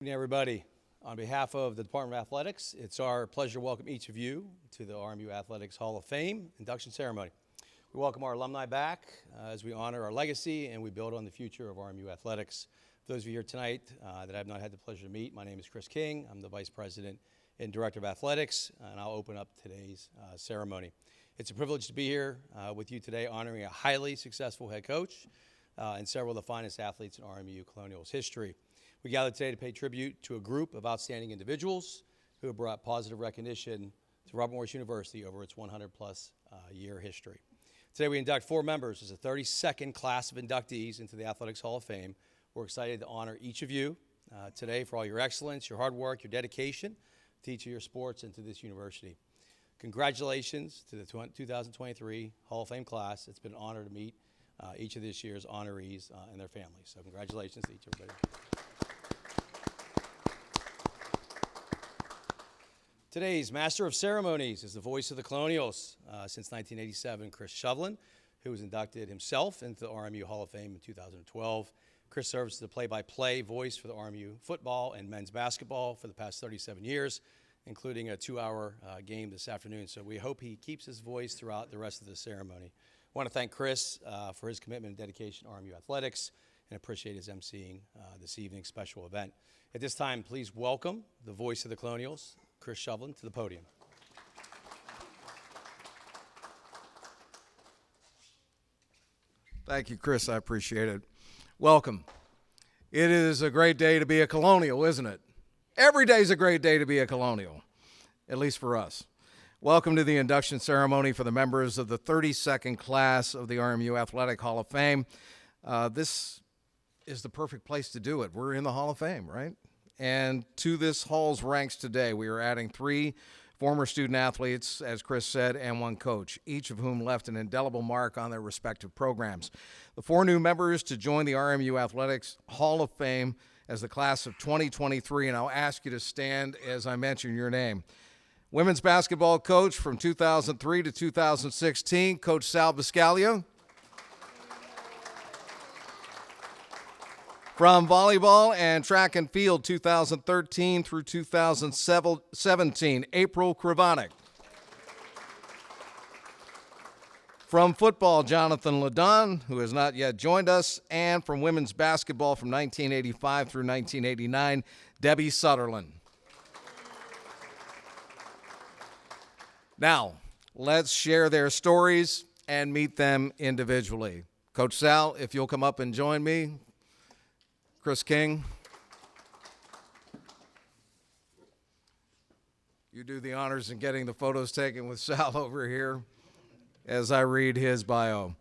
Good evening, everybody. On behalf of the Department of Athletics, it's our pleasure to welcome each of you to the RMU Athletics Hall of Fame induction ceremony. We welcome our alumni back as we honor our legacy and we build on the future of RMU Athletics. For those of you here tonight that I have not had the pleasure to meet, my name is Chris King. I'm the Vice President and Director of Athletics, and I'll open up today's ceremony. It's a privilege to be here with you today honoring a highly successful head coach and several of the finest athletes in RMU Colonials history. We gathered today to pay tribute to a group of outstanding individuals who have brought positive recognition to Robert Morris University over its 100-plus year history. Today we induct 4 members as the 32nd class of inductees into the Athletics Hall of Fame. We're excited to honor each of you today for all your excellence, your hard work, your dedication to each of your sports and to this university. Congratulations to the 2023 Hall of Fame class. It's been an honor to meet each of this year's honorees and their families. So congratulations to each of everybody. Today's Master of Ceremonies is the voice of the Colonials since 1987, Chris Shovlin, who was inducted himself into the RMU Hall of Fame in 2012. Chris serves as the play-by-play voice for the RMU football and men's basketball for the past 37 years, including a 2-hour game this afternoon. So we hope he keeps his voice throughout the rest of the ceremony. I want to thank Chris for his commitment and dedication to RMU Athletics and appreciate his emceeing this evening's special event. At this time, please welcome the voice of the Colonials, Chris Shovlin, to the podium. Thank you, Chris. I appreciate it. Welcome. It is a great day to be a Colonial, isn't it? Every day is a great day to be a Colonial, at least for us. Welcome to the induction ceremony for the members of the 32nd class of the RMU Athletic Hall of Fame. This is the perfect place to do it. We're in the Hall of Fame, right? And to this hall's ranks today, we are adding 3 former student athletes, as Chris said, and 1 coach, each of whom left an indelible mark on their respective programs. The 4 new members to join the RMU Athletics Hall of Fame as the class of 2023, and I'll ask you to stand as I mention your name. Women's basketball coach from 2003 to 2016, Coach Sal Biscaglia. From volleyball and track and field 2013 through 2017, April Kravanek. From football, Jonathan Ladon, who has not yet joined us, and from women's basketball from 1985 through 1989, Debbie Sutherland. Now, let's share their stories and meet them individually. Coach Sal, if you'll come up and join me. Chris King, you do the honors in getting the photos taken with Sal over here as I read his bio.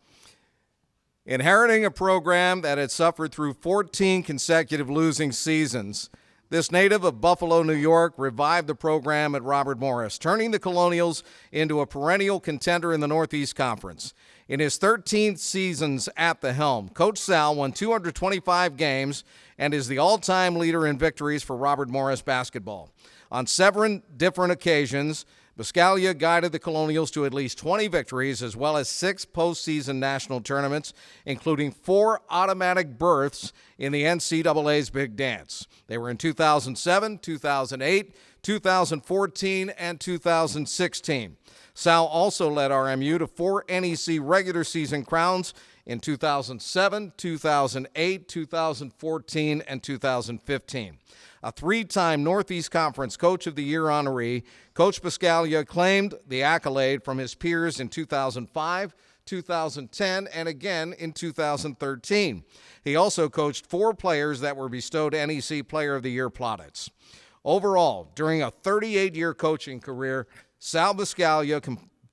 Inheriting a program that had suffered through 14 consecutive losing seasons, this native of Buffalo, New York, revived the program at Robert Morris, turning the Colonials into a perennial contender in the Northeast Conference. In his 13th seasons at the helm, Coach Sal won 225 games and is the all-time leader in victories for Robert Morris basketball. On 7 different occasions, Biscaglia guided the Colonials to at least 20 victories as well as 6 postseason national tournaments, including 4 automatic berths in the NCAA's Big Dance. They were in 2007, 2008, 2014, and 2016. Sal also led RMU to 4 NEC regular season crowns in 2007, 2008, 2014, and 2015. A 3-time Northeast Conference Coach of the Year honoree, Coach Biscaglia claimed the accolade from his peers in 2005, 2010, and again in 2013. He also coached 4 players that were bestowed NEC Player of the Year plaudits. Overall, during a 38-year coaching career, Sal Biscaglia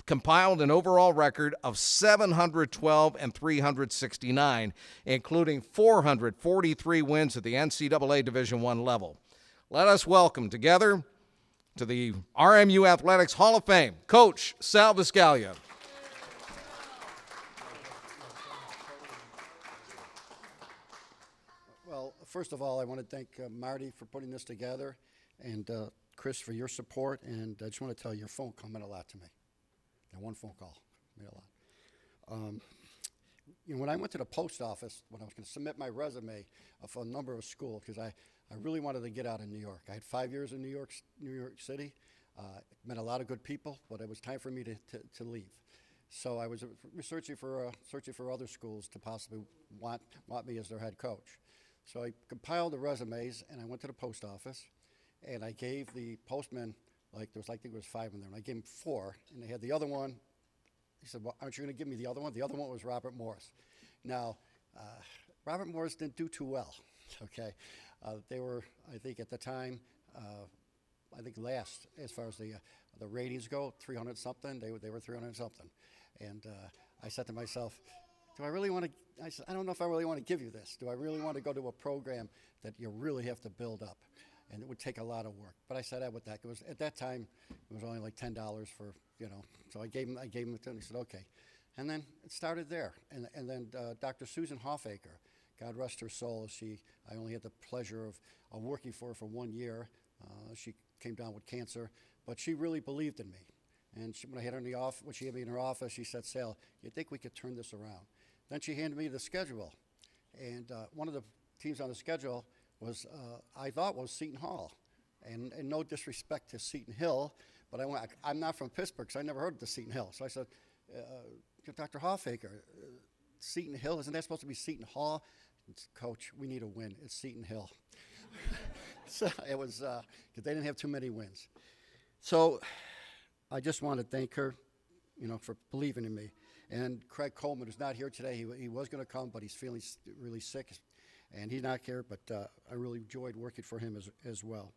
compiled an overall record of 712 and 369, including 443 wins at the NCAA Division I level. Let us welcome together to the RMU Athletics Hall of Fame, Coach Sal Biscaglia. Well, first of all, I want to thank Marty for putting this together and Chris for your support, and I just want to tell you your phone call meant a lot to me. That 1 phone call meant a lot. When I went to the post office, when I was going to submit my resume for a number of schools, because I really wanted to get out of New York. I had 5 years in New York City. Met a lot of good people, but it was time for me to leave. So I was searching for other schools to possibly want me as their head coach. So I compiled the resumes, and I went to the post office, and I gave the postman, I think there was 5 in there, and I gave him 4, and they had the other one. He said, well, aren't you going to give me the other one? The other one was Robert Morris. Now, Robert Morris didn't do too well, okay? They were, I think at the time, last as far as the ratings go, 300 something. They were 300 something, and I said to myself, do I really want to? I said, I don't know if I really want to give you this. Do I really want to go to a program that you really have to build up, and it would take a lot of work? But I said that with that. It was at that time it was only like $10 for So I gave him it to him. He said okay, and then it started there. And then Dr. Susan Hoffaker, God rest her soul, I only had the pleasure of working for her for 1 year. She came down with cancer, but she really believed in me. And when I had her in the office, when she had me in her office, she said, Sal, you think we could turn this around? Then she handed me the schedule. And one of the teams on the schedule was, I thought was Seton Hall. And no disrespect to Seton Hill, but I'm not from Pittsburgh, so I never heard of the Seton Hill. So I said, Dr. Hoffaker, Seton Hill, isn't that supposed to be Seton Hall? Coach, we need a win. It's Seton Hill. So it was, because they didn't have too many wins. So I just want to thank her, for believing in me. And Craig Coleman is not here today. He was going to come, but he's feeling really sick, and he's not here. But I really enjoyed working for him as well.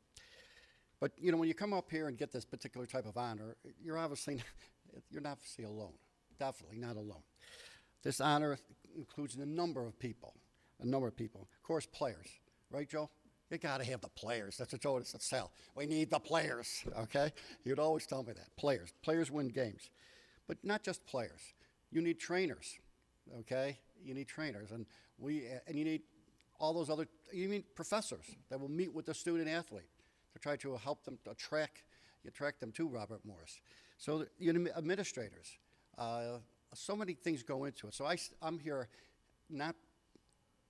But when you come up here and get this particular type of honor, you're not obviously alone. Definitely not alone. This honor includes a number of people. Of course, players, right, Joe? You got to have the players. That's what Joe would say. We need the players, okay? You'd always tell me that. Players. Players win games. But not just players. You need trainers, okay? You need trainers. And you need all those other, you need professors that will meet with the student athlete to try to help them attract them to Robert Morris. So you need administrators. So many things go into it. So I'm here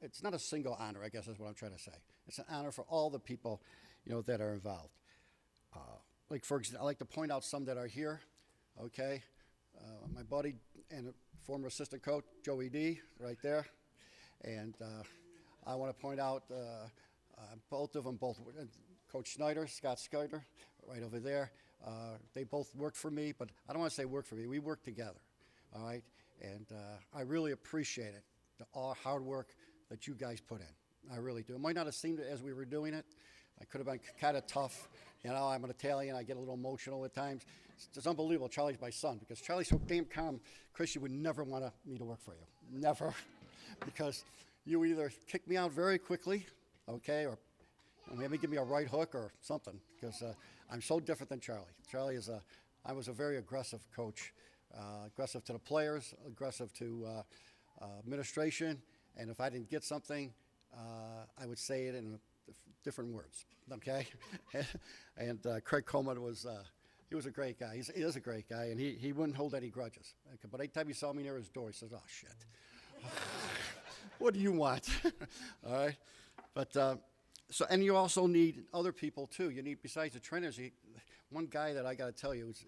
it's not a single honor, I guess is what I'm trying to say. It's an honor for all the people, that are involved. Like, for example, I like to point out some that are here, okay? My buddy and former assistant coach, Joey D, right there. And I want to point out both of them, Coach Schneider, Scott Schneider, right over there. They both worked for me, but I don't want to say work for me. We worked together, all right? And I really appreciate it, all hard work that you guys put in. I really do. It might not have seemed it as we were doing it. I could have been kind of tough. I'm an Italian. I get a little emotional at times. It's unbelievable. Charlie's my son because Charlie's so damn calm. Chris, you would never want me to work for you. Never. Because you either kick me out very quickly, okay, or maybe give me a right hook or something because I'm so different than Charlie. Charlie I was a very aggressive coach, aggressive to the players, aggressive to administration, and if I didn't get something, I would say it in different words, okay? And Craig Coleman was a great guy. He is a great guy, and he wouldn't hold any grudges. Okay? But anytime he saw me near his door, he says, oh, shit. What do you want? All right? But, and you also need other people, too. You need, besides the trainers, one guy that I got to tell you is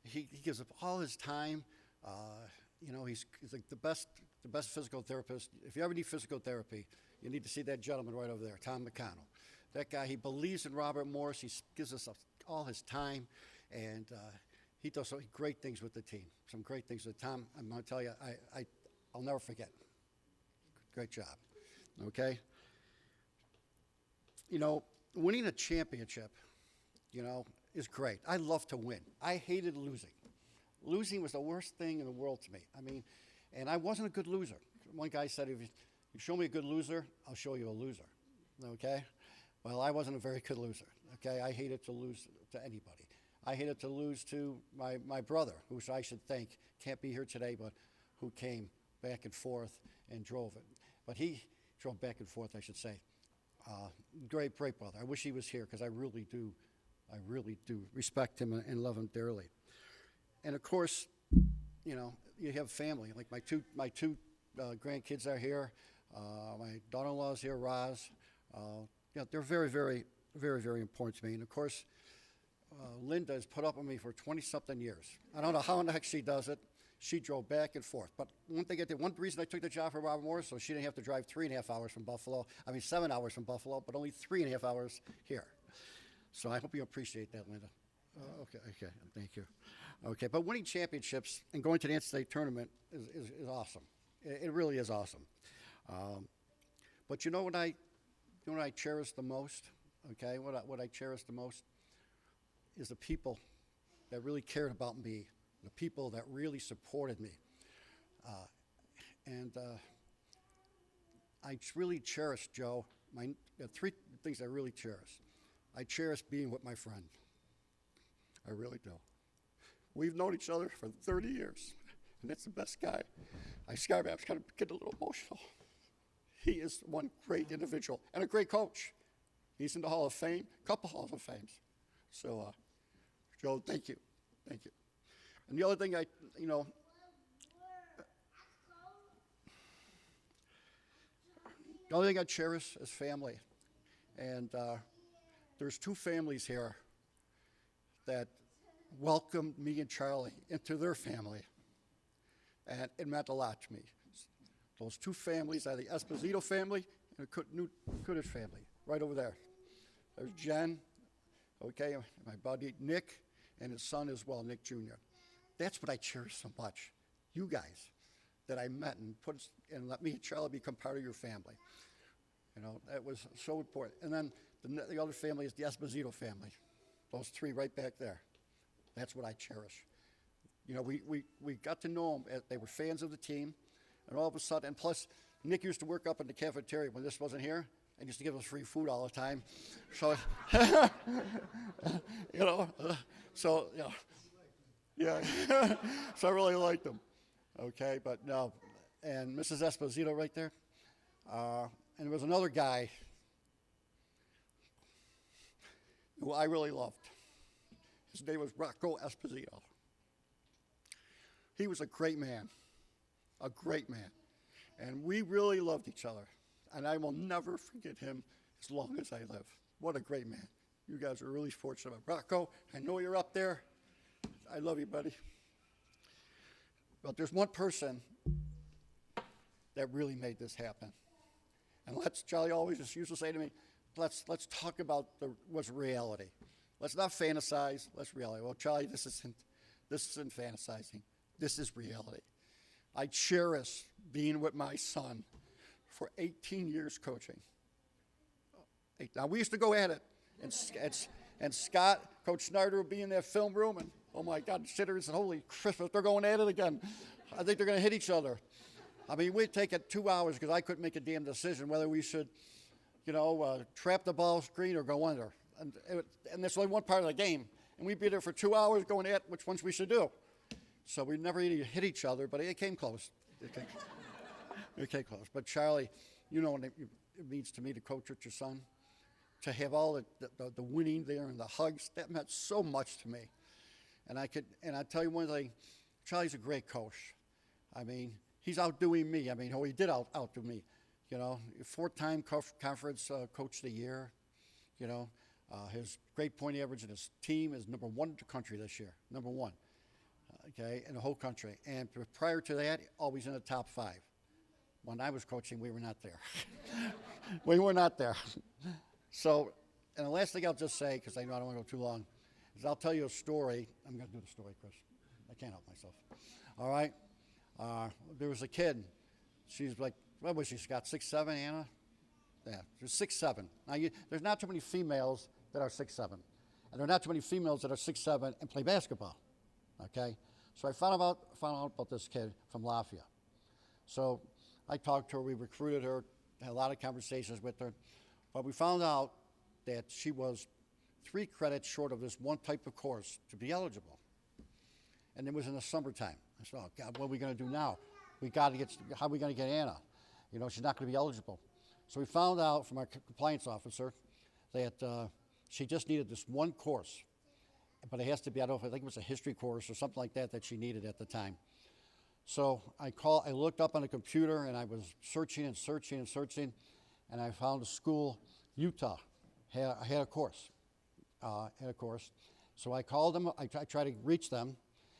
he gives up all his time. He's like the best physical therapist. If you ever need physical therapy, you need to see that gentleman right over there, Tom McConnell. That guy, he believes in Robert Morris. He gives us all his time, and he does some great things with the team. Some great things with Tom. I'm going to tell you, I'll never forget. Great job. Okay? Winning a championship, is great. I love to win. I hated losing. Losing was the worst thing in the world to me. And I wasn't a good loser. One guy said, if you show me a good loser, I'll show you a loser, okay? Well, I wasn't a very good loser, okay? I hated to lose to anybody. I hated to lose to my brother, who I should thank, can't be here today, but who came back and forth and drove it. But he drove back and forth, I should say. Great brother. I wish he was here because I really do respect him and love him dearly. And of course, you have family. Like my two grandkids are here. My daughter-in-law is here, Roz. yeah, they're very, very, very, very important to me. And of course, Linda has put up with me for 20-something years. I don't know how in the heck she does it. She drove back and forth. But one reason I took the job for Robert Morris, so she didn't have to drive 3.5 hours from Buffalo. 7 hours from Buffalo, but only 3.5 hours here. So I hope you appreciate that, Linda. Okay, thank you. Okay, but winning championships and going to the NCAA tournament is awesome. It really is awesome. But you know what I cherish the most? Okay, what I cherish the most is the people that really cared about me, the people that really supported me. I really cherish, Joe, three things I really cherish. I cherish being with my friend. I really do. We've known each other for 30 years, and that's the best guy. I'm kind of getting a little emotional. He is one great individual and a great coach. He's in the Hall of Fame, a couple Halls of Fames. So, Joe, thank you. Thank you. And the other thing the other thing I cherish is family. And there's two families here that welcomed me and Charlie into their family. And it meant a lot to me. Those two families are the Esposito family and the Kudich family, right over there. There's Jen, okay, my buddy Nick, and his son as well, Nick Jr. That's what I cherish so much. You guys that I met and let me and Charlie become part of your family. You know, that was so important. And then the other family is the Esposito family. Those three right back there. That's what I cherish. You know, we got to know them. They were fans of the team. And all of a sudden, and plus, Nick used to work up in the cafeteria when this wasn't here, and used to give us free food all the time. So, yeah. So I really liked them. Okay, but no. And Mrs. Esposito right there. And there was another guy who I really loved. His name was Rocco Esposito. He was a great man. A great man. And we really loved each other. And I will never forget him as long as I live. What a great man. You guys are really fortunate. Rocco, I know you're up there. I love you, buddy. But there's one person that really made this happen. And Charlie always just used to say to me, let's talk about what's reality. Let's not fantasize, let's reality. Well, Charlie, this isn't fantasizing. This is reality. I cherish being with my son for 18 years coaching. Now, we used to go at it, and Scott, Coach Snyder would be in that film room, and oh my God, sitter said, holy Christmas, they're going at it again. I think they're going to hit each other. I mean, we'd take it 2 hours because I couldn't make a damn decision whether we should, trap the ball screen or go under. And that's only one part of the game. And we'd be there for 2 hours going at which ones we should do. So we never really hit each other, but it came close. It came close. But Charlie, you know what it means to me to coach with your son, to have all the winning there and the hugs. That meant so much to me. And I tell you one thing, Charlie's a great coach. I mean, he's outdoing me. I mean, he did outdo me. 4-time conference coach of the year. His grade point average in his team is number 1 in the country this year. Number 1. Okay, in the whole country. And prior to that, always in the top 5. When I was coaching, we were not there. We were not there. So, and the last thing I'll just say, because I know I don't want to go too long, is I'll tell you a story. I'm going to do the story, Chris. I can't help myself. All right? There was a kid. She's like, what was she, Scott, 6'7", Anna? Yeah, she's 6'7". Now, there's not too many females that are 6'7". And there are not too many females that are 6'7" and play basketball. Okay? So I found out about this kid from Lafayette. So I talked to her, we recruited her, had a lot of conversations with her, but we found out that she was 3 credits short of this one type of course to be eligible. And it was in the summertime. I said, oh God, what are we gonna do now? How are we gonna get Anna? She's not gonna be eligible. So we found out from our compliance officer that she just needed this one course. But it has to be, I think it was a history course or something like that she needed at the time. So I looked up on the computer and I was searching, and I found a school Utah had a course. So I called them. I tried to reach them.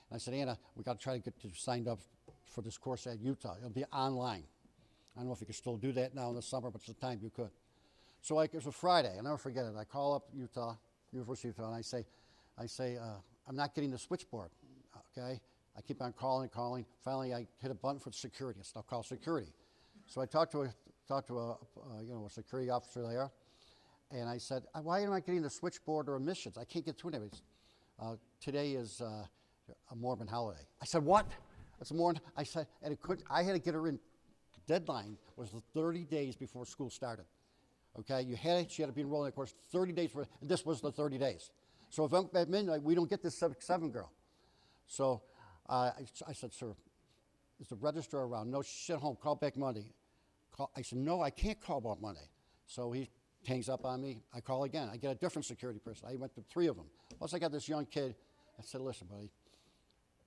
And I said, Anna, we got to try to get you signed up for this course at Utah. It'll be online. I don't know if you can still do that now in the summer, but it's the time you could. So it was a Friday. I'll never forget it. I call up University of Utah, and I say, I'm not getting the switchboard. Okay. I keep on calling. Finally, I hit a button for security. I'll call security. So I talked to a security officer there, and I said, why am I getting the switchboard or admissions? I can't get through it. Today is a Mormon holiday. I said, what? It's a Mormon. I said, and I had to get her in. The deadline was 30 days before school started. Okay, she had to be enrolled in the course 30 days, and this was the 30 days. So if at midnight, we don't get this 7 girl. So I said, sir, is the registrar around? No, she's at home. Call back Monday. I said, no, I can't call back Monday. So he hangs up on me. I call again. I get a different security person. I went to 3 of them. Plus, I got this young kid. I said, listen, buddy,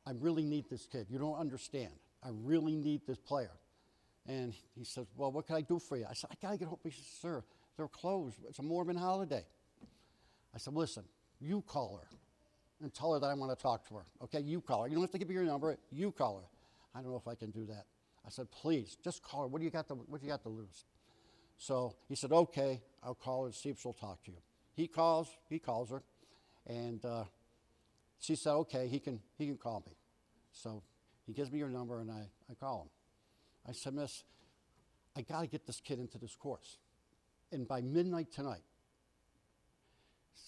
I really need this kid. You don't understand. I really need this player. And he said, well, what can I do for you? I said, I got to get home. He said, sir, they're closed. It's a Mormon holiday. I said, listen, you call her and tell her that I want to talk to her. Okay, you call her. You don't have to give me your number. You call her. I don't know if I can do that. I said, please, just call her. What do you got to lose? So he said, okay, I'll call her and see if she'll talk to you. He calls her, and she said, okay, he can call me. So he gives me your number, and I call him. I said, miss, I got to get this kid into this course. And by midnight tonight,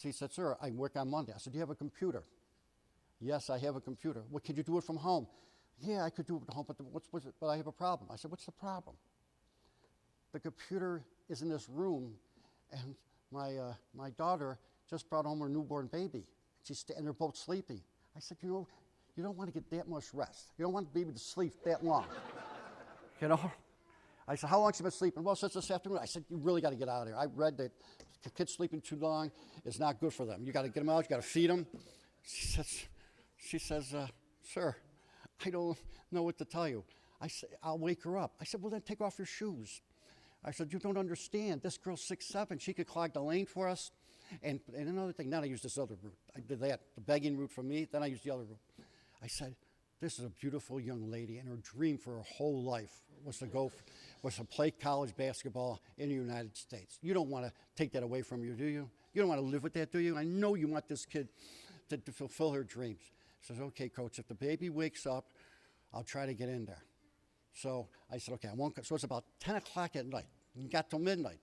she said, sir, I work on Monday. I said, do you have a computer? Yes, I have a computer. Well, could you do it from home? Yeah, I could do it from home, but I have a problem. I said, what's the problem? The computer is in this room, and my daughter just brought home her newborn baby. And they're both sleeping. I said, you don't want to get that much rest. You don't want the baby to sleep that long. I said, how long has she been sleeping? Well, since this afternoon. I said, you really got to get out of here. I read that kids sleeping too long is not good for them. You got to get them out. You got to feed them. She says, sir, I don't know what to tell you. I said, I'll wake her up. I said, well, then take off your shoes. I said, you don't understand. This girl's 6'7". She could clog the lane for us. And another thing, now I use this other route. I did that, the begging route for me, then I used the other route. I said, this is a beautiful young lady, and her dream for her whole life was to play college basketball in the United States. You don't want to take that away from you, do you? You don't want to live with that, do you? I know you want this kid to fulfill her dreams. She says, okay, coach, if the baby wakes up, I'll try to get in there. So I said, okay, I won't. So it's about 10 o'clock at night. We got till midnight.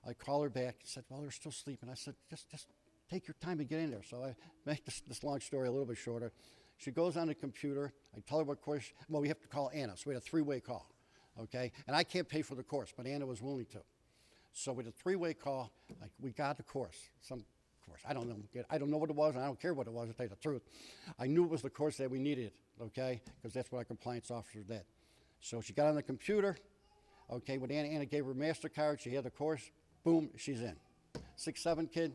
I call her back. She said, well, they're still sleeping. I said, just take your time to get in there. So I make this long story a little bit shorter. She goes on the computer. I tell her what course. Well, we have to call Anna. So we had a 3-way call, okay? And I can't pay for the course, but Anna was willing to. So with a 3-way call, we got the course, some course. I don't know what it was, and I don't care what it was, to tell you the truth. I knew it was the course that we needed, okay? Because that's what our compliance officer did. So she got on the computer, okay, when Anna gave her MasterCard, she had the course, boom, she's in. 6'7" kid,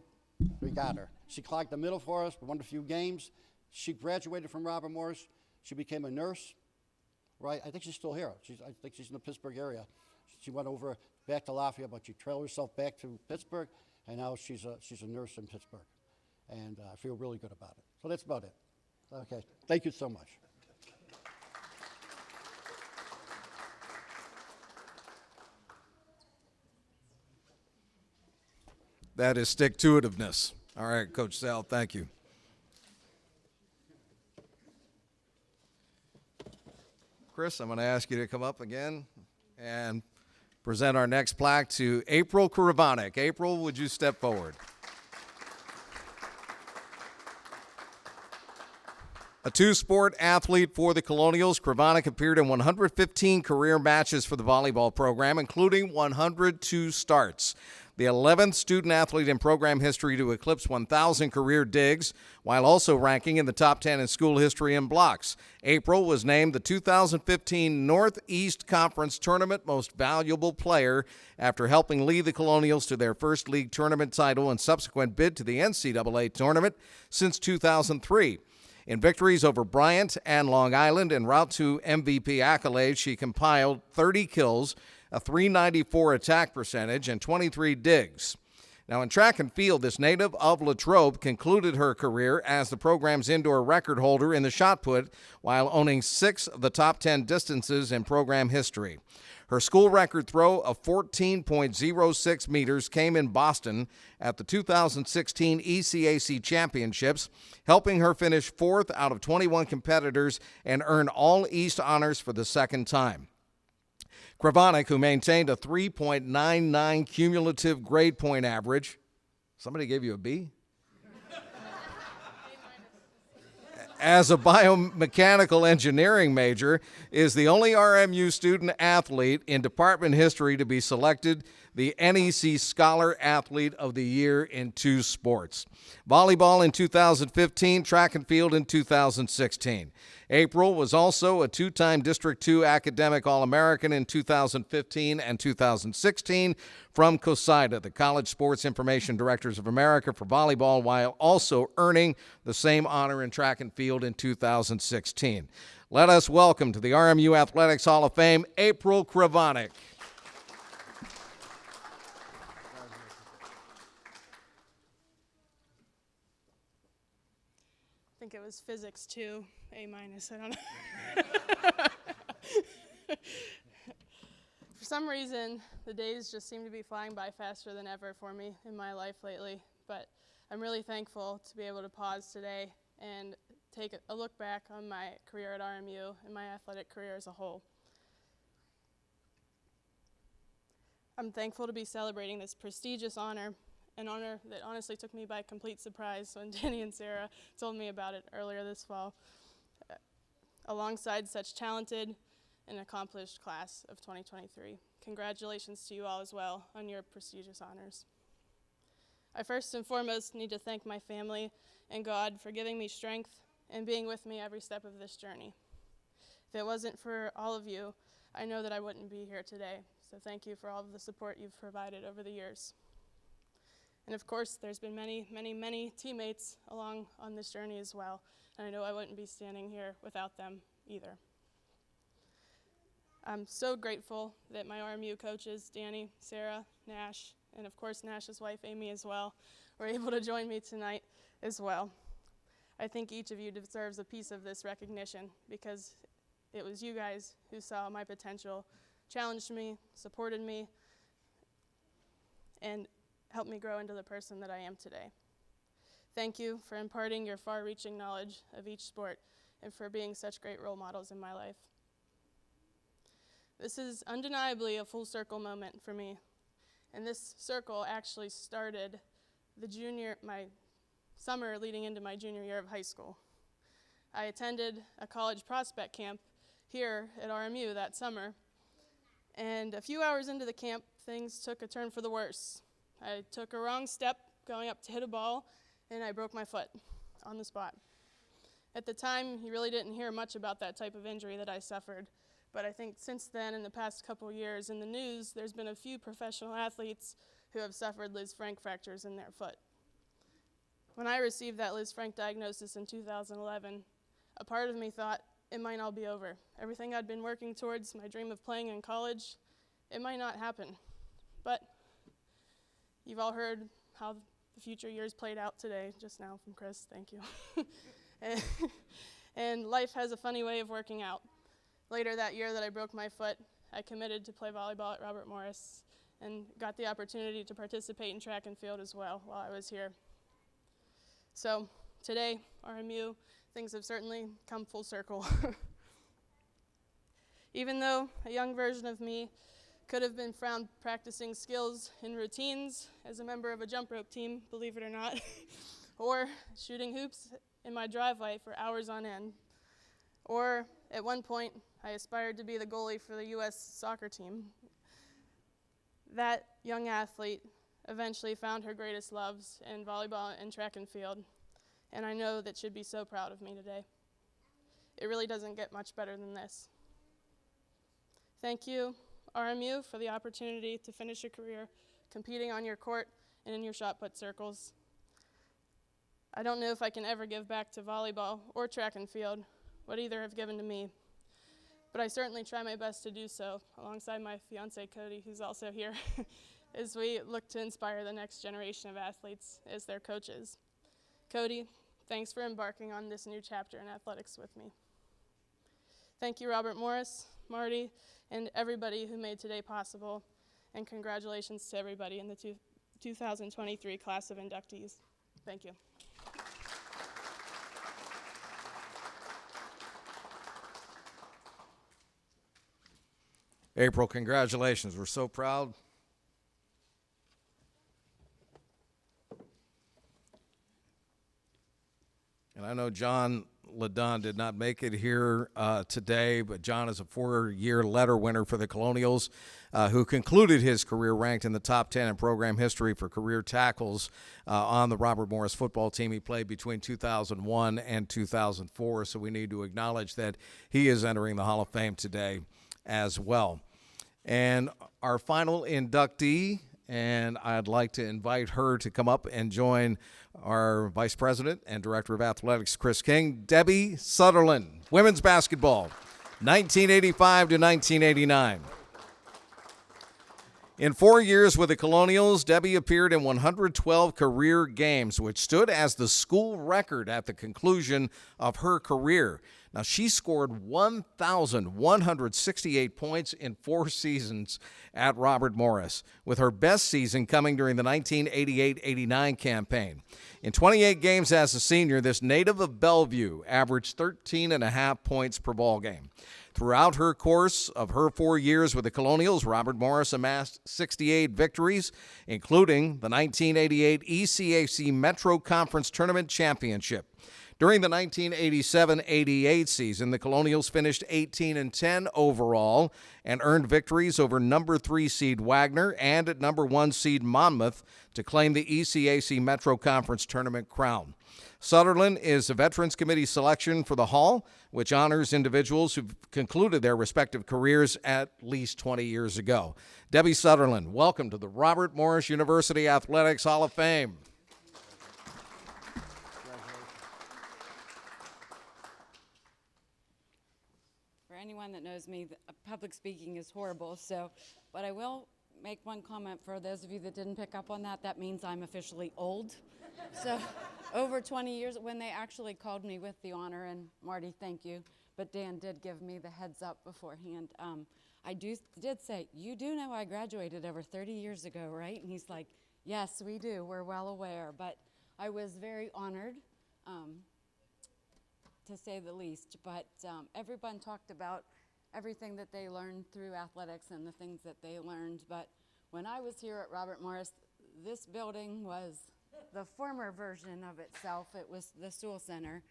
we got her. She clogged the middle for us, we won a few games. She graduated from Robert Morris. She became a nurse, right? I think she's still here. I think she's in the Pittsburgh area. She went over back to Lafayette, but she trailed herself back to Pittsburgh, and now she's a nurse in Pittsburgh. And I feel really good about it. So that's about it. Okay, thank you so much. That is stick-to-itiveness. All right, Coach Sal, thank you. Chris, I'm going to ask you to come up again and present our next plaque to April Kuravanek. April, would you step forward? A two-sport athlete for the Colonials, Kuravanek appeared in 115 career matches for the volleyball program, including 102 starts. The 11th student-athlete in program history to eclipse 1,000 career digs, while also ranking in the top 10 in school history in blocks. April was named the 2015 Northeast Conference Tournament Most Valuable Player after helping lead the Colonials to their first league tournament title and subsequent bid to the NCAA tournament since 2003. In victories over Bryant and Long Island en route to MVP accolades, she compiled 30 kills, a .394 attack percentage, and 23 digs. Now, in track and field, this native of Latrobe concluded her career as the program's indoor record holder in the shot put while owning 6 of the top 10 distances in program history. Her school record throw of 14.06 meters came in Boston at the 2016 ECAC Championships, helping her finish 4th out of 21 competitors and earn all East honors for the second time. Kravonik, who maintained a 3.99 cumulative grade point average. Somebody gave you a B? As a biomechanical engineering major, is the only RMU student athlete in department history to be selected the NEC Scholar Athlete of the Year in 2 sports. Volleyball in 2015, track and field in 2016. April was also a 2-time District 2 Academic All-American in 2015 and 2016 from COSIDA, the College Sports Information Directors of America for volleyball, while also earning the same honor in track and field in 2016. Let us welcome to the RMU Athletics Hall of Fame, April Kravonik. I think it was physics 2, A-, I don't know. For some reason, the days just seem to be flying by faster than ever for me in my life lately, but I'm really thankful to be able to pause today and take a look back on my career at RMU and my athletic career as a whole. I'm thankful to be celebrating this prestigious honor, an honor that honestly took me by complete surprise when Danny and Sarah told me about it earlier this fall, alongside such talented and accomplished class of 2023. Congratulations to you all as well on your prestigious honors. I first and foremost need to thank my family and God for giving me strength and being with me every step of this journey. If it wasn't for all of you, I know that I wouldn't be here today, so thank you for all of the support you've provided over the years. And of course, there's been many, many, many teammates along on this journey as well, and I know I wouldn't be standing here without them either. I'm so grateful that my RMU coaches, Danny, Sarah, Nash, and of course Nash's wife, Amy, as well, were able to join me tonight as well. I think each of you deserves a piece of this recognition because it was you guys who saw my potential, challenged me, supported me, and helped me grow into the person that I am today. Thank you for imparting your far-reaching knowledge of each sport and for being such great role models in my life. This is undeniably a full circle moment for me, and this circle actually started my summer leading into my junior year of high school. I attended a college prospect camp here at RMU that summer, and a few hours into the camp, things took a turn for the worse. I took a wrong step going up to hit a ball, and I broke my foot on the spot. At the time, you really didn't hear much about that type of injury that I suffered, but I think since then, in the past couple years in the news, there's been a few professional athletes who have suffered Liz Frank fractures in their foot. When I received that Liz Frank diagnosis in 2011, a part of me thought it might all be over. Everything I'd been working towards, my dream of playing in college, it might not happen. But you've all heard how the future years played out today, just now from Chris, thank you. And life has a funny way of working out. Later that year that I broke my foot, I committed to play volleyball at Robert Morris and got the opportunity to participate in track and field as well while I was here. So today, RMU, things have certainly come full circle. Even though a young version of me could have been found practicing skills and routines as a member of a jump rope team, believe it or not, or shooting hoops in my driveway for hours on end. Or at one point, I aspired to be the goalie for the U.S. soccer team. That young athlete eventually found her greatest loves in volleyball and track and field, and I know that she'd be so proud of me today. It really doesn't get much better than this. Thank you, RMU, for the opportunity to finish your career competing on your court and in your shot put circles. I don't know if I can ever give back to volleyball or track and field what either have given to me, but I certainly try my best to do so alongside my fiance Cody, who's also here, as we look to inspire the next generation of athletes as their coaches. Cody, thanks for embarking on this new chapter in athletics with me. Thank you, Robert Morris, Marty, and everybody who made today possible, and congratulations to everybody in the 2023 class of inductees. Thank you. April, congratulations. We're so proud. And I know John LaDon did not make it here today, but John is a 4-year letter winner for the Colonials, who concluded his career ranked in the top 10 in program history for career tackles on the Robert Morris football team. He played between 2001 and 2004, so we need to acknowledge that he is entering the Hall of Fame today as well. And our final inductee, and I'd like to invite her to come up and join our Vice President and Director of Athletics, Chris King, Debbie Sutherland, women's basketball, 1985 to 1989. In 4 years with the Colonials, Debbie appeared in 112 career games, which stood as the school record at the conclusion of her career. Now, she scored 1,168 points in 4 seasons at Robert Morris, with her best season coming during the 1988-89 campaign. In 28 games as a senior, this native of Bellevue averaged 13.5 points per ball game. Throughout her course of her 4 years with the Colonials, Robert Morris amassed 68 victories, including the 1988 ECAC Metro Conference Tournament Championship. During the 1987-88 season, the Colonials finished 18-10 overall and earned victories over number 3 seed Wagner and at number 1 seed Monmouth to claim the ECAC Metro Conference Tournament crown. Sutherland is a Veterans Committee selection for the Hall, which honors individuals who've concluded their respective careers at least 20 years ago. Debbie Sutherland, welcome to the Robert Morris University Athletics Hall of Fame. For anyone that knows me, public speaking is horrible, but I will make one comment for those of you that didn't pick up on that. That means I'm officially old. So over 20 years, when they actually called me with the honor, and Marty, thank you, but Dan did give me the heads up beforehand. I did say, you do know I graduated over 30 years ago, right? And he's like, yes, we do. We're well aware. But I was very honored, to say the least. But everyone talked about everything that they learned through athletics and the things that they learned. But when I was here at Robert Morris, this building was the former version of itself. It was the Sewell Center.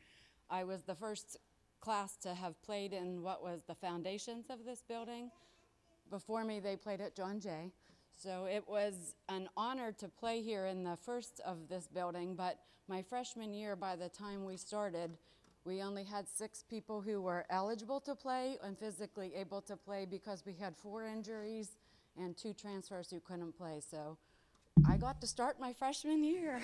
I was the first class to have played in what was the foundations of this building. Before me, they played at John Jay. So it was an honor to play here in the first of this building, but my freshman year, by the time we started, we only had 6 people who were eligible to play and physically able to play because we had 4 injuries and 2 transfers who couldn't play. So I got to start my freshman year.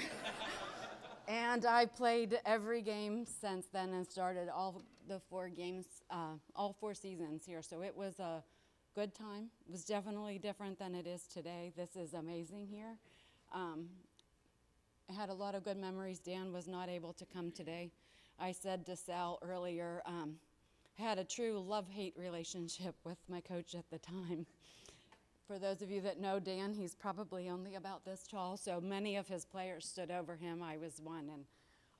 And I played every game since then and started all the 4 games, all 4 seasons here. So it was a good time. It was definitely different than it is today. This is amazing here. I had a lot of good memories. Dan was not able to come today. I said to Sal earlier, I had a true love-hate relationship with my coach at the time. For those of you that know Dan, he's probably only about this tall, so many of his players stood over him. I was one, and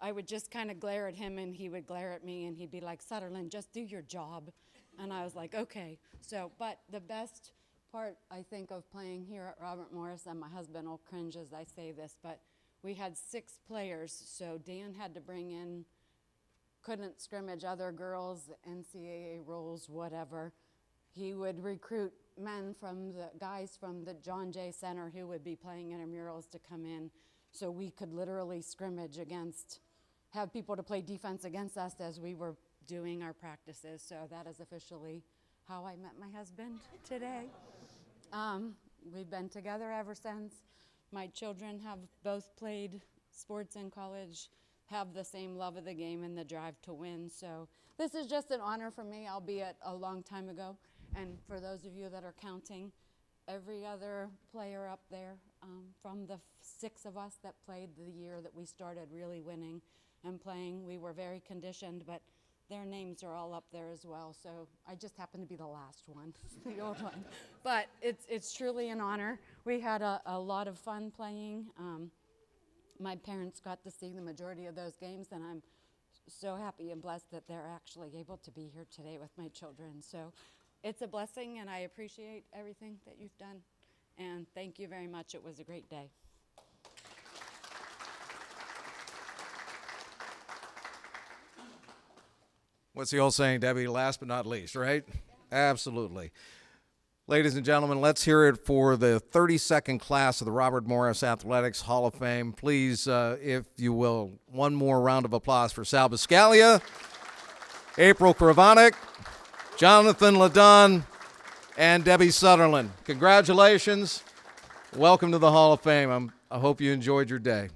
I would just kind of glare at him, and he would glare at me, and he'd be like, Sutherland, just do your job. And I was like, okay. So, but the best part, I think, of playing here at Robert Morris, and my husband will cringe as I say this, but we had 6 players, so Dan had to bring in, couldn't scrimmage other girls, NCAA rules, whatever. He would recruit men from the guys from the John Jay Center who would be playing intramurals to come in so we could literally scrimmage against, have people to play defense against us as we were doing our practices. So that is officially how I met my husband today. We've been together ever since. My children have both played sports in college. have the same love of the game and the drive to win. So this is just an honor for me, albeit a long time ago. And for those of you that are counting, every other player up there, from the 6 of us that played the year that we started really winning and playing, we were very conditioned, but their names are all up there as well. So I just happen to be the last one, the old one. But it's truly an honor. We had a lot of fun playing. My parents got to see the majority of those games, and I'm so happy and blessed that they're actually able to be here today with my children. So it's a blessing, and I appreciate everything that you've done. And thank you very much. It was a great day. What's the old saying, Debbie? Last but not least, right? Absolutely. Ladies and gentlemen, let's hear it for the 32nd class of the Robert Morris Athletics Hall of Fame. Please, if you will, one more round of applause for Sal Biscaglia, April Kravanik, Jonathan LaDunn, and Debbie Sutherland. Congratulations. Welcome to the Hall of Fame. I hope you enjoyed your day.